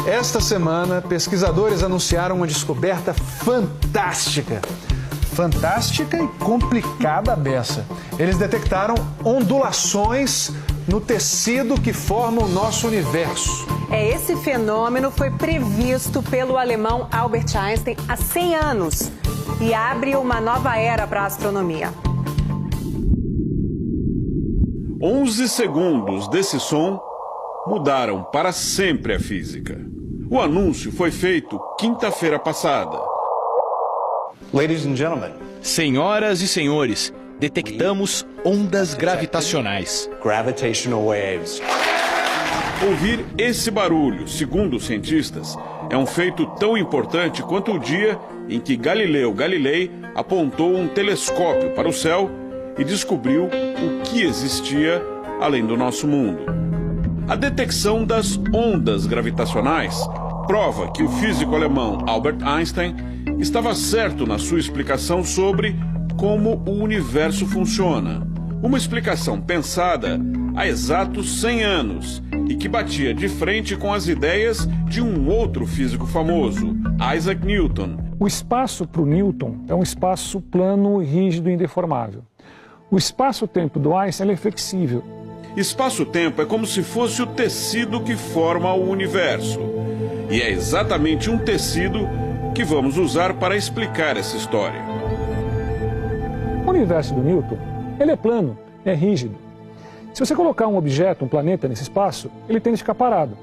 Esta semana, pesquisadores anunciaram uma descoberta fantástica. Fantástica e complicada a beça. Eles detectaram ondulações no tecido que forma o nosso universo. Esse fenômeno foi previsto pelo alemão Albert Einstein há 100 anos e abre uma nova era para a astronomia. 11 segundos desse som mudaram para sempre a física. O anúncio foi feito quinta-feira passada. Ladies and gentlemen. Senhoras e senhores, detectamos ondas gravitacionais. Gravitational waves. Ouvir esse barulho, segundo os cientistas, é um feito tão importante quanto o dia em que Galileu Galilei apontou um telescópio para o céu e descobriu o que existia além do nosso mundo. A detecção das ondas gravitacionais prova que o físico alemão Albert Einstein estava certo na sua explicação sobre como o universo funciona. Uma explicação pensada há exatos 100 anos e que batia de frente com as ideias de um outro físico famoso, Isaac Newton. O espaço para o Newton é um espaço plano, rígido e indeformável. O espaço-tempo do Einstein é flexível. Espaço-tempo é como se fosse o tecido que forma o universo. E é exatamente um tecido que vamos usar para explicar essa história. O universo do Newton, ele é plano, é rígido. Se você colocar um objeto, um planeta nesse espaço, ele tende a ficar parado.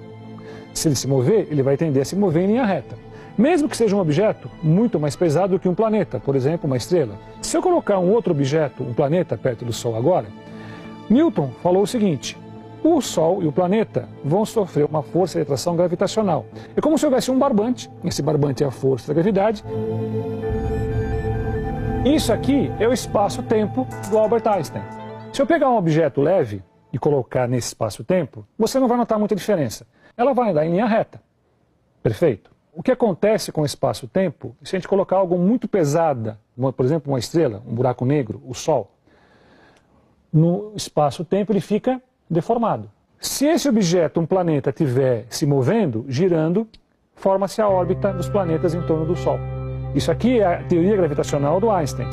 Se ele se mover, ele vai tender a se mover em linha reta. Mesmo que seja um objeto muito mais pesado que um planeta, por exemplo, uma estrela. Se eu colocar um outro objeto, um planeta, perto do Sol agora, Newton falou o seguinte: o Sol e o planeta vão sofrer uma força de atração gravitacional. É como se houvesse um barbante, esse barbante é a força da gravidade. Isso aqui é o espaço-tempo do Albert Einstein. Se eu pegar um objeto leve e colocar nesse espaço-tempo, você não vai notar muita diferença. Ela vai andar em linha reta. Perfeito? O que acontece com o espaço-tempo, se a gente colocar algo muito pesado, por exemplo, uma estrela, um buraco negro, o Sol, no espaço-tempo ele fica deformado. Se esse objeto, um planeta, estiver se movendo, girando, forma-se a órbita dos planetas em torno do Sol. Isso aqui é a teoria gravitacional do Einstein.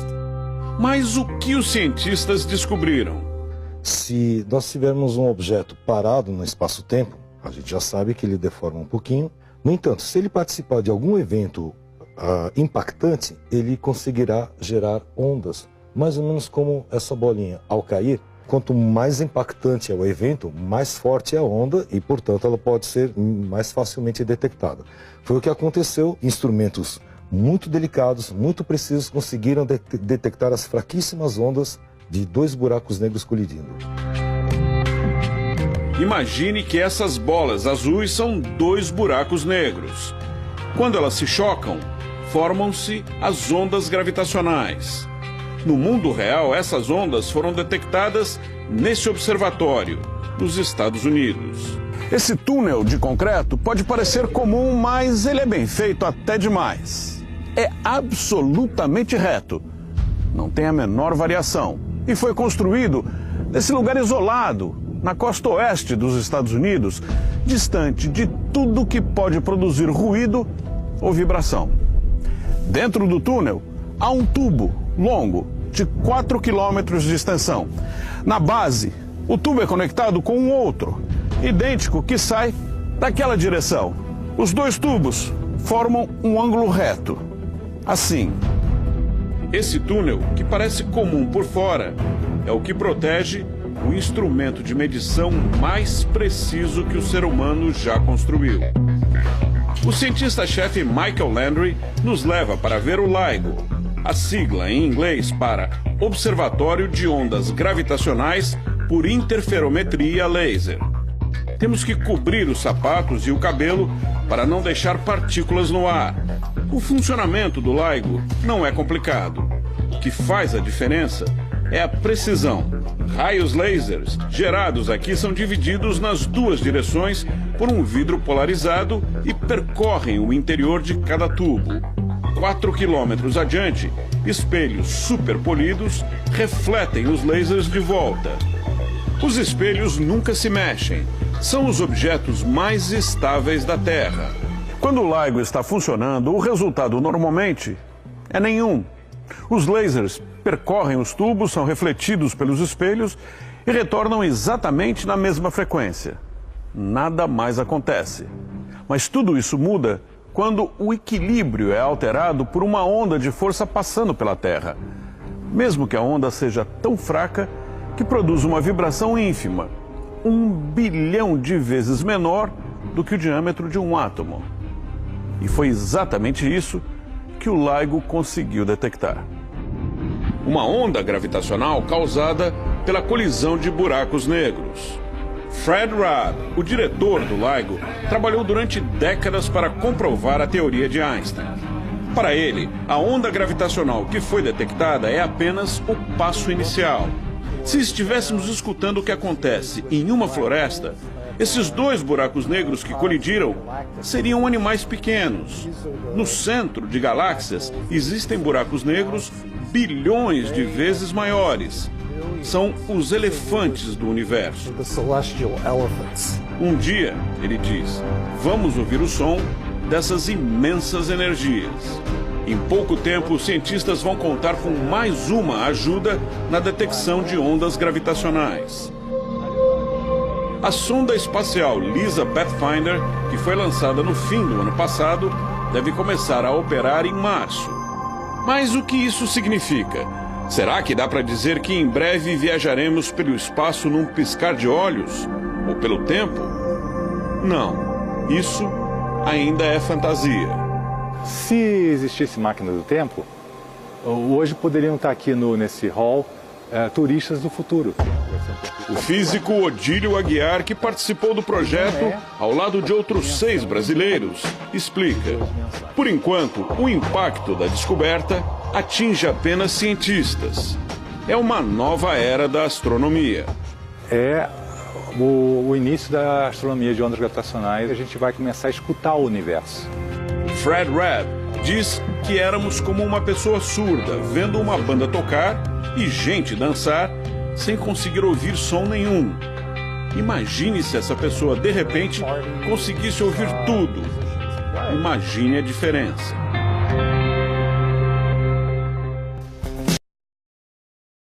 Mas o que os cientistas descobriram? Se nós tivermos um objeto parado no espaço-tempo, a gente já sabe que ele deforma um pouquinho. No entanto, se ele participar de algum evento impactante, ele conseguirá gerar ondas, mais ou menos como essa bolinha. Ao cair, quanto mais impactante é o evento, mais forte é a onda e, portanto, ela pode ser mais facilmente detectada. Foi o que aconteceu. Instrumentos muito delicados, muito precisos, conseguiram detectar as fraquíssimas ondas de dois buracos negros colidindo. Imagine que essas bolas azuis são dois buracos negros. Quando elas se chocam, formam-se as ondas gravitacionais. No mundo real, essas ondas foram detectadas nesse observatório, nos Estados Unidos. Esse túnel de concreto pode parecer comum, mas ele é bem feito até demais. É absolutamente reto, não tem a menor variação e foi construído nesse lugar isolado, na costa oeste dos Estados Unidos, distante de tudo que pode produzir ruído ou vibração. Dentro do túnel há um tubo longo de 4 quilômetros de extensão. Na base, o tubo é conectado com um outro, idêntico, que sai daquela direção. Os dois tubos formam um ângulo reto, assim. Esse túnel, que parece comum por fora, é o que protege o instrumento de medição mais preciso que o ser humano já construiu. O cientista-chefe Michael Landry nos leva para ver o LIGO, a sigla em inglês para Observatório de Ondas Gravitacionais por Interferometria Laser. Temos que cobrir os sapatos e o cabelo para não deixar partículas no ar. O funcionamento do LIGO não é complicado. O que faz a diferença é a precisão. Raios lasers gerados aqui são divididos nas duas direções por um vidro polarizado e percorrem o interior de cada tubo. 4 quilômetros adiante, espelhos superpolidos refletem os lasers de volta. Os espelhos nunca se mexem, são os objetos mais estáveis da Terra. Quando o LIGO está funcionando, o resultado normalmente é nenhum. Os lasers percorrem os tubos, são refletidos pelos espelhos e retornam exatamente na mesma frequência. Nada mais acontece. Mas tudo isso muda quando o equilíbrio é alterado por uma onda de força passando pela Terra. Mesmo que a onda seja tão fraca que produz uma vibração ínfima, 1 bilhão de vezes menor do que o diâmetro de um átomo. E foi exatamente isso que o LIGO conseguiu detectar. Uma onda gravitacional causada pela colisão de buracos negros. Fred Rudd, o diretor do LIGO, trabalhou durante décadas para comprovar a teoria de Einstein. Para ele, a onda gravitacional que foi detectada é apenas o passo inicial. Se estivéssemos escutando o que acontece em uma floresta, esses 2 buracos negros que colidiram seriam animais pequenos. No centro de galáxias existem buracos negros bilhões de vezes maiores. São os elefantes do universo. Um dia, ele diz, vamos ouvir o som dessas imensas energias. Em pouco tempo, os cientistas vão contar com mais uma ajuda na detecção de ondas gravitacionais. A sonda espacial LISA Pathfinder, que foi lançada no fim do ano passado, deve começar a operar em março. Mas o que isso significa? Será que dá para dizer que em breve viajaremos pelo espaço num piscar de olhos? Ou pelo tempo? Não, isso ainda é fantasia. Se existisse máquina do tempo, hoje poderiam estar aqui nesse hall turistas do futuro. O físico Odílio Aguiar, que participou do projeto ao lado de outros 6 brasileiros, explica. Por enquanto, o impacto da descoberta atinge apenas cientistas. É uma nova era da astronomia. É o início da astronomia de ondas gravitacionais. A gente vai começar a escutar o universo. Fred Rudd diz que éramos como uma pessoa surda vendo uma banda tocar e gente dançar sem conseguir ouvir som nenhum. Imagine se essa pessoa de repente conseguisse ouvir tudo. Imagine a diferença.